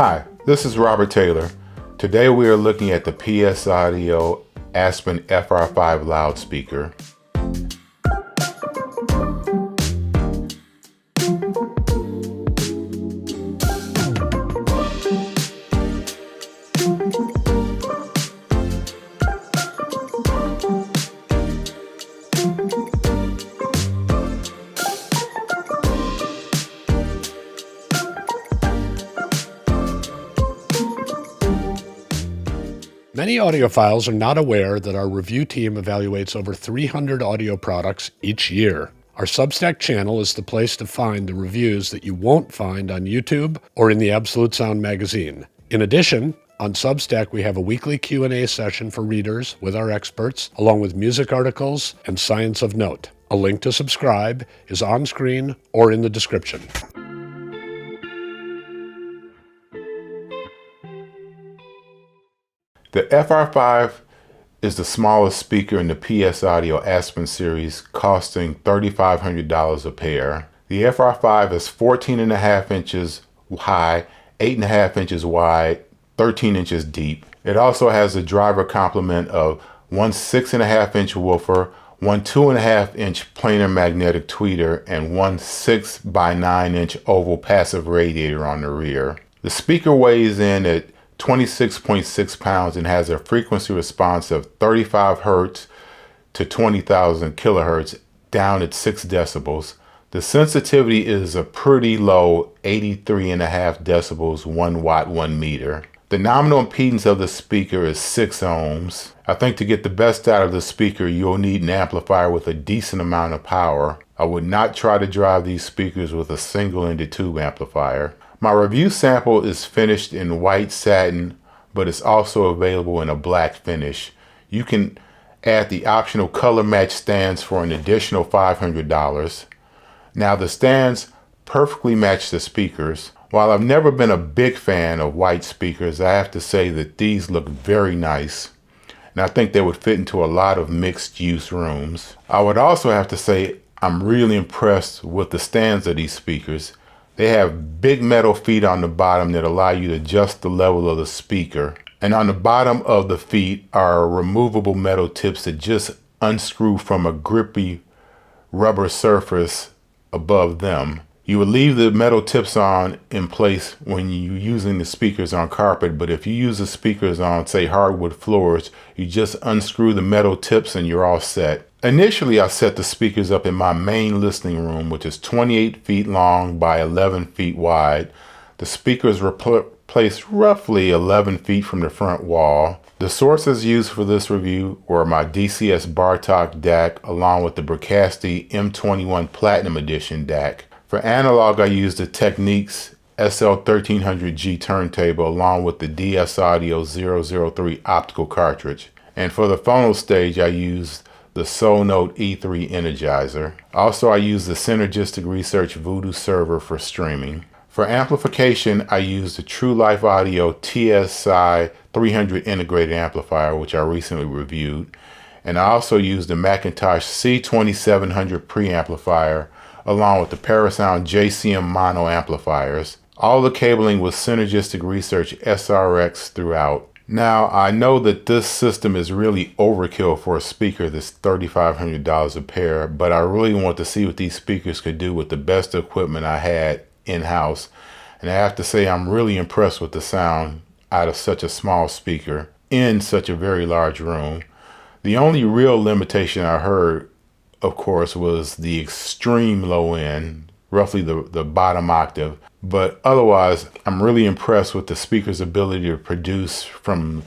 Hi, this is Robert Taylor. Today we are looking at the PS Audio Aspen FR5 loudspeaker. Many audiophiles are not aware that our review team evaluates over 300 audio products each year. Our Substack channel is the place to find the reviews that you won't find on YouTube or in the Absolute Sound magazine. In addition, on Substack we have a weekly Q&A session for readers with our experts, along with music articles and science of note. A link to subscribe is on screen or in the description. The FR5 is the smallest speaker in the PS Audio Aspen series, costing $3,500 a pair. The FR5 is 14.5 inches high, 8.5 inches wide, 13 inches deep. It also has a driver complement of one 6.5 inch woofer, one 2.5 inch planar magnetic tweeter, and one 6 by 9 inch oval passive radiator on the rear. The speaker weighs in at 26.6 pounds and has a frequency response of 35 hertz to 20,000 kilohertz, down at 6 decibels. The sensitivity is a pretty low 83.5 decibels, 1 watt, 1 meter. The nominal impedance of the speaker is 6 ohms. I think to get the best out of the speaker, you'll need an amplifier with a decent amount of power. I would not try to drive these speakers with a single-ended tube amplifier. My review sample is finished in white satin, but it's also available in a black finish. You can add the optional color match stands for an additional $500. Now the stands perfectly match the speakers. While I've never been a big fan of white speakers, I have to say that these look very nice, and I think they would fit into a lot of mixed-use rooms. I would also have to say I'm really impressed with the stands of these speakers. They have big metal feet on the bottom that allow you to adjust the level of the speaker. And on the bottom of the feet are removable metal tips that just unscrew from a grippy rubber surface above them. You would leave the metal tips on in place when you're using the speakers on carpet, but if you use the speakers on, say, hardwood floors, you just unscrew the metal tips and you're all set. Initially, I set the speakers up in my main listening room, which is 28 feet long by 11 feet wide. The speakers were placed roughly 11 feet from the front wall. The sources used for this review were my DCS Bartok DAC along with the Bricasti M21 Platinum Edition DAC. For analog, I used the Technics SL1300G turntable along with the DS Audio 003 optical cartridge. And for the phono stage, I used the Sonote E3 Energizer. Also, I used the Synergistic Research Voodoo server for streaming. For amplification, I used the True Life Audio TSI 300 integrated amplifier, which I recently reviewed. And I also used the Macintosh C2700 preamplifier along with the Parasound JCM mono amplifiers. All the cabling was Synergistic Research SRX throughout. Now, I know that this system is really overkill for a speaker that's $3,500 a pair, but I really want to see what these speakers could do with the best equipment I had in-house. And I have to say I'm really impressed with the sound out of such a small speaker in such a very large room. The only real limitation I heard, of course, was the extreme low end, roughly the bottom octave. But otherwise, I'm really impressed with the speaker's ability to produce from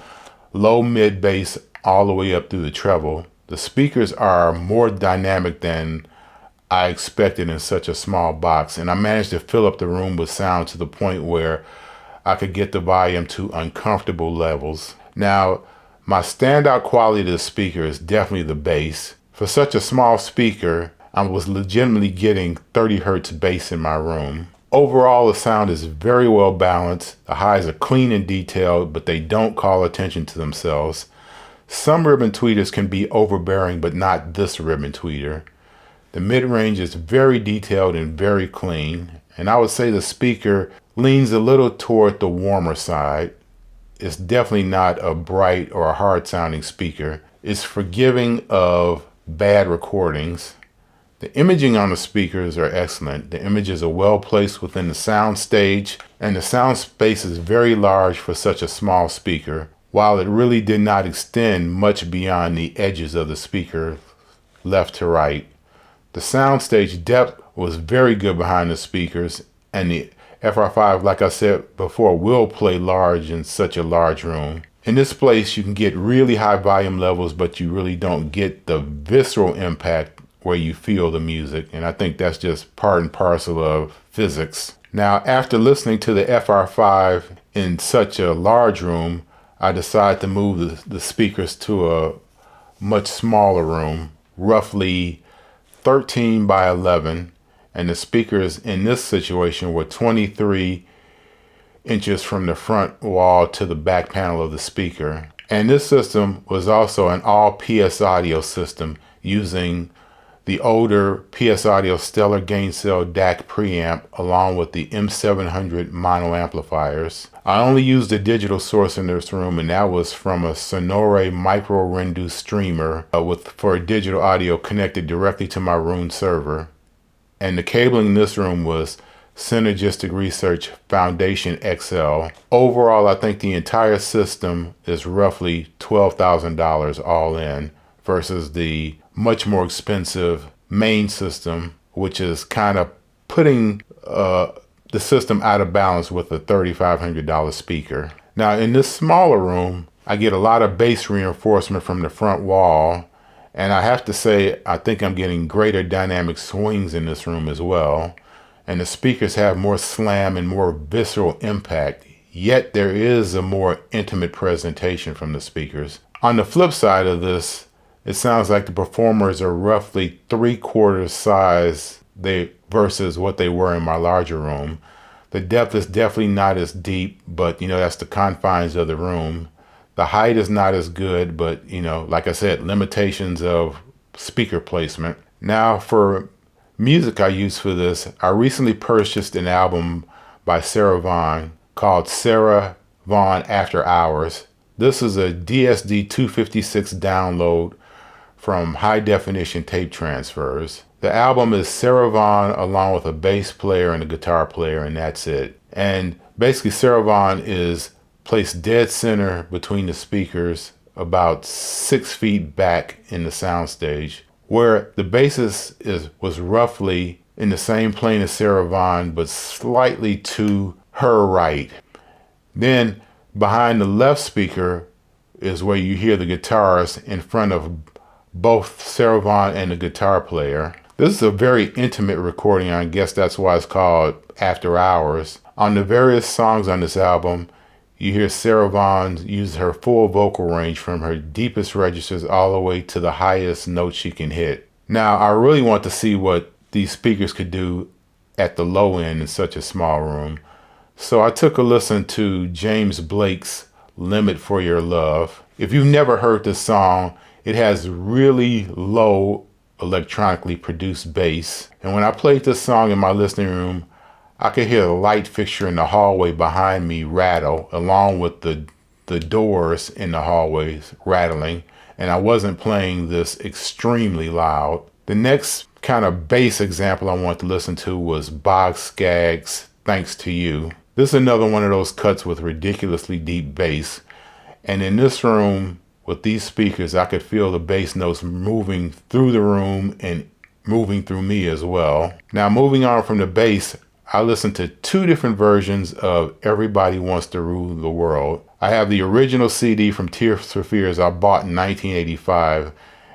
low mid bass all the way up through the treble. The speakers are more dynamic than I expected in such a small box, and I managed to fill up the room with sound to the point where I could get the volume to uncomfortable levels. Now, my standout quality of the speaker is definitely the bass. For such a small speaker, I was legitimately getting 30 hertz bass in my room. Overall, the sound is very well balanced. The highs are clean and detailed, but they don't call attention to themselves. Some ribbon tweeters can be overbearing, but not this ribbon tweeter. The mid-range is very detailed and very clean, And I would say the speaker leans a little toward the warmer side. It's definitely not a bright or a hard sounding speaker. It's forgiving of bad recordings. The imaging on the speakers are excellent. The images are well placed within the sound stage, and the sound space is very large for such a small speaker, while it really did not extend much beyond the edges of the speaker left to right. The sound stage depth was very good behind the speakers, and the FR5, like I said before, will play large in such a large room. In this place, you can get really high volume levels, but you really don't get the visceral impact where you feel the music. And I think that's just part and parcel of physics. Now, after listening to the FR5 in such a large room, I decided to move the speakers to a much smaller room, roughly 13 by 11. And the speakers in this situation were 23 inches from the front wall to the back panel of the speaker. And this system was also an all PS Audio system using the older PS Audio Stellar Gain Cell DAC preamp along with the M700 mono amplifiers. I only used a digital source in this room, and that was from a Sonore Micro Rendu streamer for digital audio connected directly to my Roon server. And the cabling in this room was Synergistic Research Foundation XL. Overall, I think the entire system is roughly $12,000 all in versus the much more expensive main system, which is kind of putting the system out of balance with a $3,500 speaker. Now, in this smaller room, I get a lot of bass reinforcement from the front wall. And I have to say, I think I'm getting greater dynamic swings in this room as well. And the speakers have more slam and more visceral impact, yet there is a more intimate presentation from the speakers. On the flip side of this, it sounds like the performers are roughly 3/4 size versus what they were in my larger room. The depth is definitely not as deep, but that's the confines of the room. The height is not as good, but like I said, limitations of speaker placement. Now for music I use for this, I recently purchased an album by Sarah Vaughan called Sarah Vaughan After Hours. This is a DSD 256 download from high definition tape transfers. The album is Sarah Vaughan along with a bass player and a guitar player, and that's it. And basically Sarah Vaughan is placed dead center between the speakers about 6 feet back in the soundstage, where the bassist was roughly in the same plane as Sarah Vaughan, but slightly to her right. Then behind the left speaker is where you hear the guitars in front of both Sarah Vaughan and the guitar player. This is a very intimate recording. I guess that's why it's called After Hours. On the various songs on this album, you hear Sarah Vaughan use her full vocal range from her deepest registers all the way to the highest notes she can hit. Now, I really want to see what these speakers could do at the low end in such a small room. So I took a listen to James Blake's Limit for Your Love. If you've never heard this song, it has really low electronically produced bass. And when I played this song in my listening room, I could hear the light fixture in the hallway behind me rattle, along with the doors in the hallways rattling, and I wasn't playing this extremely loud. The next kind of bass example I want to listen to was Bog Skaggs' Thanks to You. This is another one of those cuts with ridiculously deep bass, and in this room with these speakers, I could feel the bass notes moving through the room and moving through me as well. Now, moving on from the bass, I listened to 2 different versions of Everybody Wants to Rule the World. I have the original CD from Tears for Fears I bought in 1985,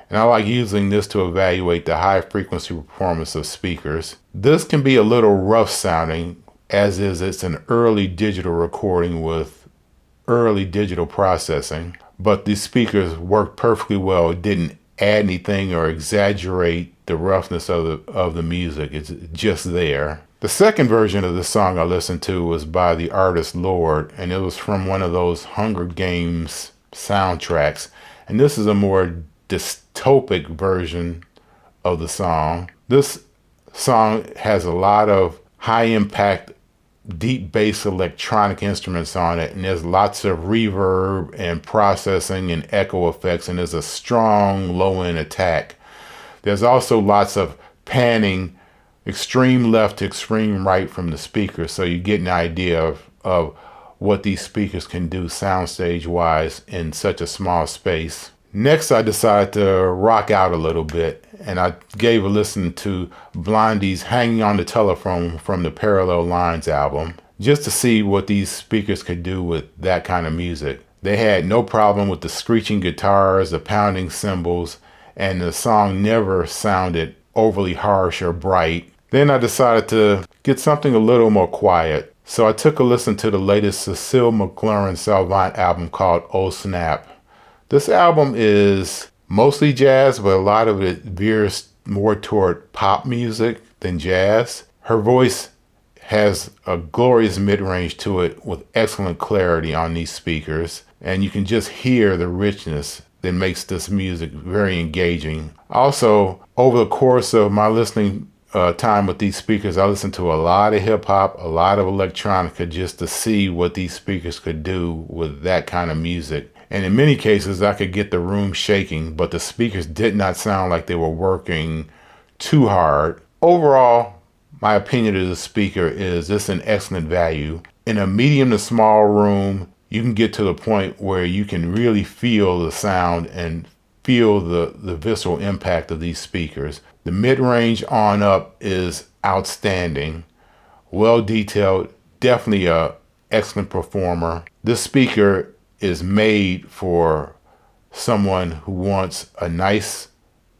and I like using this to evaluate the high frequency performance of speakers. This can be a little rough sounding, as is it's an early digital recording with early digital processing, but these speakers worked perfectly well. It didn't add anything or exaggerate the roughness of the music. It's just there. The second version of the song I listened to was by the artist Lord, and it was from one of those Hunger Games soundtracks. And this is a more dystopic version of the song. This song has a lot of high impact, deep bass electronic instruments on it, and there's lots of reverb and processing and echo effects, and there's a strong low end attack. There's also lots of panning, extreme left to extreme right from the speakers, so you get an idea of what these speakers can do soundstage wise in such a small space. Next, I decided to rock out a little bit, and I gave a listen to Blondie's Hanging on the Telephone from the Parallel Lines album, just to see what these speakers could do with that kind of music. They had no problem with the screeching guitars, the pounding cymbals, and the song never sounded overly harsh or bright. Then I decided to get something a little more quiet, so I took a listen to the latest Cecile McLaurin-Salvant album called Oh Snap. This album is mostly jazz, but a lot of it veers more toward pop music than jazz. Her voice has a glorious mid-range to it with excellent clarity on these speakers, and you can just hear the richness that makes this music very engaging. Also, over the course of my listening time with these speakers, I listened to a lot of hip hop, a lot of electronica, just to see what these speakers could do with that kind of music. And in many cases, I could get the room shaking, but the speakers did not sound like they were working too hard. Overall, my opinion of the speaker is this is an excellent value. In a medium to small room, you can get to the point where you can really feel the sound and feel the visceral impact of these speakers. The mid-range on up is outstanding, well detailed, definitely a excellent performer. This speaker is made for someone who wants a nice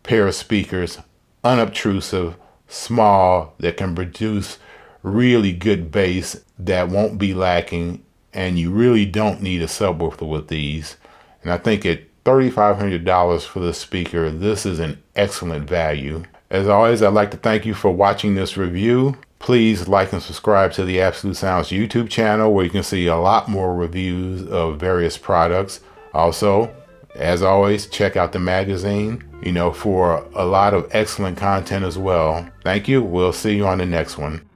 pair of speakers, unobtrusive, small, that can produce really good bass that won't be lacking, and you really don't need a subwoofer with these. And I think at $3,500 for this speaker, this is an excellent value. As always, I'd like to thank you for watching this review. Please like and subscribe to the Absolute Sounds YouTube channel, where you can see a lot more reviews of various products. Also, as always, check out the magazine, for a lot of excellent content as well. Thank you. We'll see you on the next one.